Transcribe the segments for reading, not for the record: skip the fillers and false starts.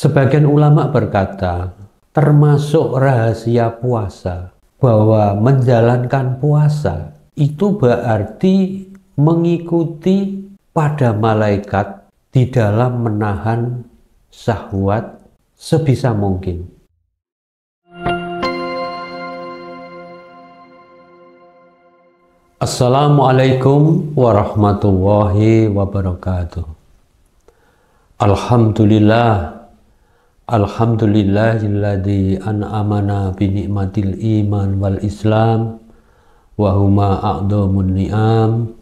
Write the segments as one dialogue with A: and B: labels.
A: Sebagian ulama berkata, termasuk rahasia puasa, bahwa menjalankan puasa itu berarti mengikuti pada malaikat di dalam menahan syahwat sebisa mungkin. Assalamualaikum warahmatullahi wabarakatuh. Alhamdulillahilladzi an'amana bi ni'matil iman wal islam wa huma a'dhamun ni'am.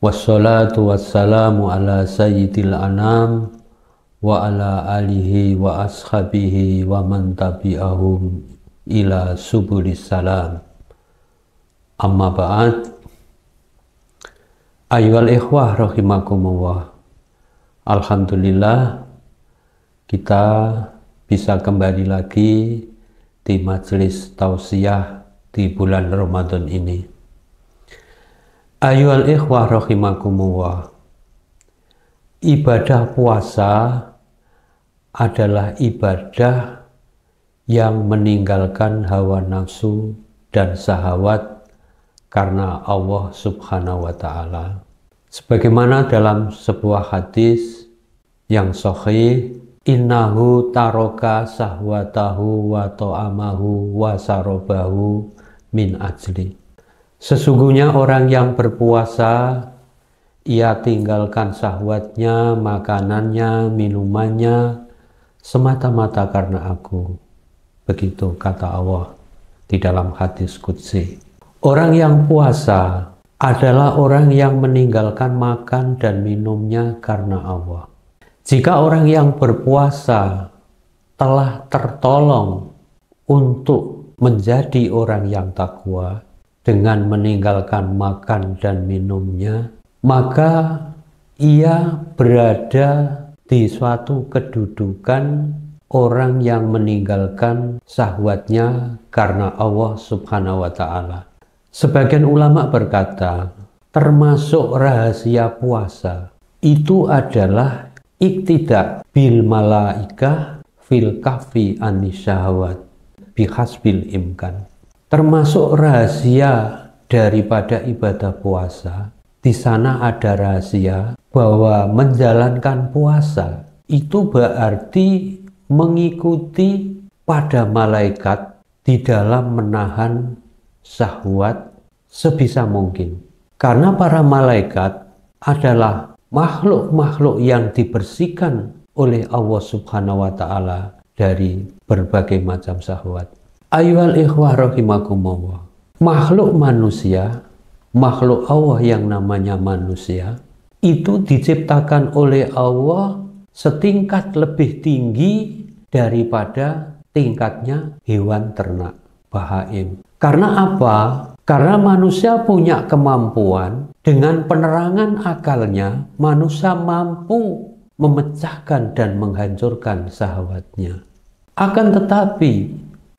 A: Wassalatu wassalamu ala sayyidil anam wa ala alihi wa ashabihi wa man tabi'ahum ila subulis salam. Amma ba'd. Ayyuhal ikhwah rahimakumullah. Alhamdulillah kita bisa kembali lagi di majelis tausiah di bulan Ramadan ini. Ayyuhal ikhwah rahimakumullah. Ibadah puasa adalah ibadah yang meninggalkan hawa nafsu dan syahwat karena Allah Subhanahu wa ta'ala. Sebagaimana dalam sebuah hadis yang sahih, innahu taroka sahwatahu wa ta'amahu wa sarobahu min ajli. Sesungguhnya orang yang berpuasa, ia tinggalkan syahwatnya, makanannya, minumannya, semata-mata karena aku. Begitu kata Allah di dalam hadis qudsi. Orang yang puasa adalah orang yang meninggalkan makan dan minumnya karena Allah. Jika orang yang berpuasa telah tertolong untuk menjadi orang yang takwa dengan meninggalkan makan dan minumnya, maka ia berada di suatu kedudukan orang yang meninggalkan syahwatnya karena Allah Subhanahu wa ta'ala. Sebagian ulama berkata, termasuk rahasia puasa itu adalah iktidak bil malaikah fil kahfi anisyahwat bihasbil imkan. Termasuk rahasia daripada ibadah puasa, di sana ada rahasia bahwa menjalankan puasa itu berarti mengikuti pada malaikat di dalam menahan syahwat sebisa mungkin. Karena para malaikat adalah makhluk-makhluk yang dibersihkan oleh Allah Subhanahu wa ta'ala dari berbagai macam syahwat. Ayyuhal ikhwah rahimakumullah. Makhluk manusia, makhluk Allah yang namanya manusia, itu diciptakan oleh Allah setingkat lebih tinggi daripada tingkatnya hewan ternak, bahaim. Karena apa? Karena manusia punya kemampuan, dengan penerangan akalnya, manusia mampu memecahkan dan menghancurkan syahwatnya. Akan tetapi,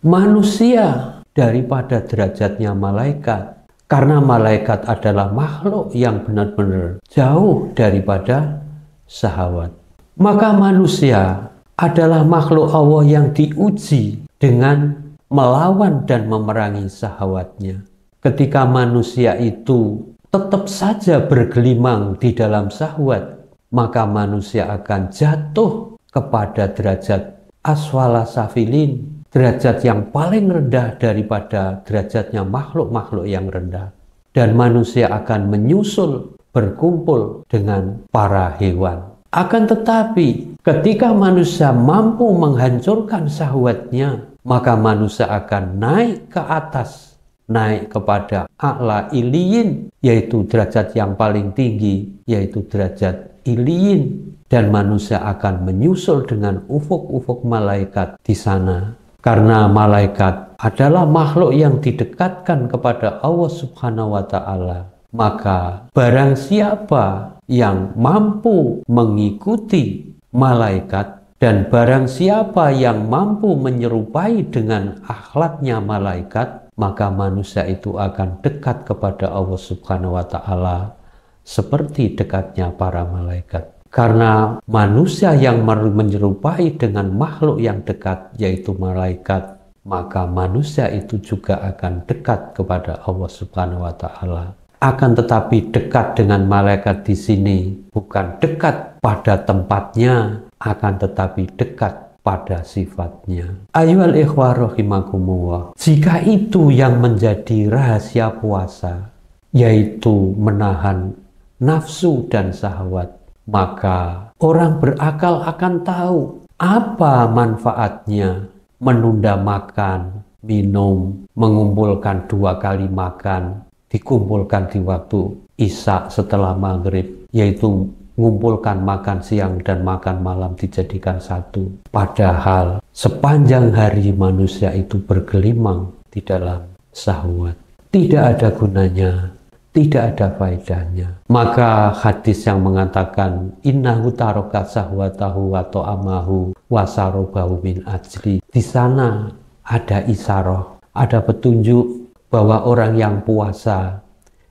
A: manusia daripada derajatnya malaikat, karena malaikat adalah makhluk yang benar-benar jauh daripada syahwat. Maka manusia adalah makhluk Allah yang diuji dengan melawan dan memerangi syahwatnya. Ketika manusia itu tetap saja bergelimang di dalam syahwat, maka manusia akan jatuh kepada derajat aswala safilin, derajat yang paling rendah daripada derajatnya makhluk-makhluk yang rendah. Dan manusia akan menyusul berkumpul dengan para hewan. Akan tetapi ketika manusia mampu menghancurkan syahwatnya, maka manusia akan naik ke atas, naik kepada a'la iliyin, yaitu derajat yang paling tinggi, yaitu derajat iliyin. Dan manusia akan menyusul dengan ufuk-ufuk malaikat di sana. Karena malaikat adalah makhluk yang didekatkan kepada Allah Subhanahu wa ta'ala. Maka barang siapa yang mampu mengikuti malaikat, dan barang siapa yang mampu menyerupai dengan akhlaknya malaikat, maka manusia itu akan dekat kepada Allah Subhanahu wa ta'ala seperti dekatnya para malaikat. Karena manusia yang menyerupai dengan makhluk yang dekat, yaitu malaikat, maka manusia itu juga akan dekat kepada Allah Subhanahu wa Ta'ala. Akan tetapi dekat dengan malaikat di sini bukan dekat pada tempatnya, akan tetapi dekat pada sifatnya. Ayyuhal ikhwah rahimakumullah. Jika itu yang menjadi rahasia puasa, yaitu menahan nafsu dan syahwat, maka orang berakal akan tahu apa manfaatnya menunda makan, minum, mengumpulkan 2 kali makan, dikumpulkan di waktu Isya setelah maghrib, yaitu mengumpulkan makan siang dan makan malam dijadikan satu. Padahal sepanjang hari manusia itu bergelimang di dalam syahwat. Tidak ada gunanya, tidak ada faedahnya. Maka hadis yang mengatakan innahu taraka sahwatahu wa ta'amahu wa sarobahu min ajli, di sana ada isyarah, ada petunjuk bahwa orang yang puasa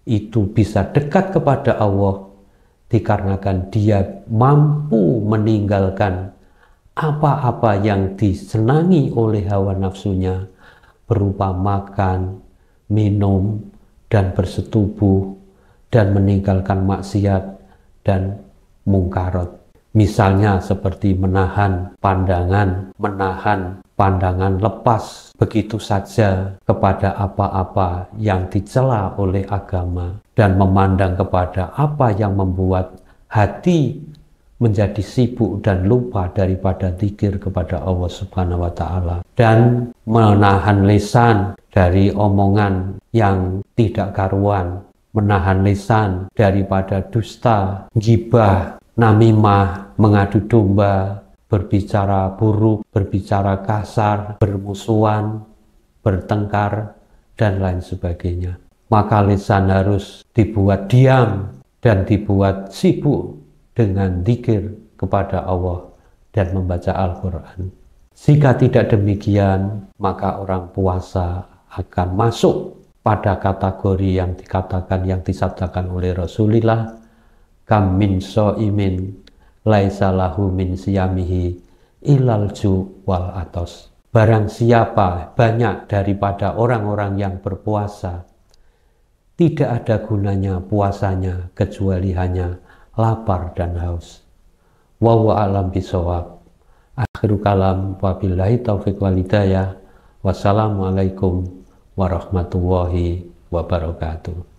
A: itu bisa dekat kepada Allah dikarenakan dia mampu meninggalkan apa-apa yang disenangi oleh hawa nafsunya berupa makan, minum, dan bersetubuh, dan meninggalkan maksiat dan mungkarat. Misalnya seperti menahan pandangan lepas begitu saja kepada apa-apa yang dicela oleh agama, dan memandang kepada apa yang membuat hati menjadi sibuk dan lupa daripada zikir kepada Allah Subhanahu wa Ta'ala, dan menahan lisan dari omongan yang tidak karuan, menahan lisan daripada dusta, ghibah, namimah, mengadu domba, berbicara buruk, berbicara kasar, bermusuhan, bertengkar, dan lain sebagainya. Maka lisan harus dibuat diam dan dibuat sibuk dengan zikir kepada Allah dan membaca Al-Quran. Jika tidak demikian, maka orang puasa akan masuk pada kategori yang dikatakan, yang disabdakan oleh Rasulullah, kam min so'imin laisa lahu min siyamihi ilal ju wal atos. Barang siapa, banyak daripada orang-orang yang berpuasa, tidak ada gunanya puasanya kecuali hanya lapar dan haus. Wallahu a'lam bishawab. Akhiru kalam, wabillahi taufiq wal hidayah. Wassalamualaikum warahmatullahi wabarakatuh.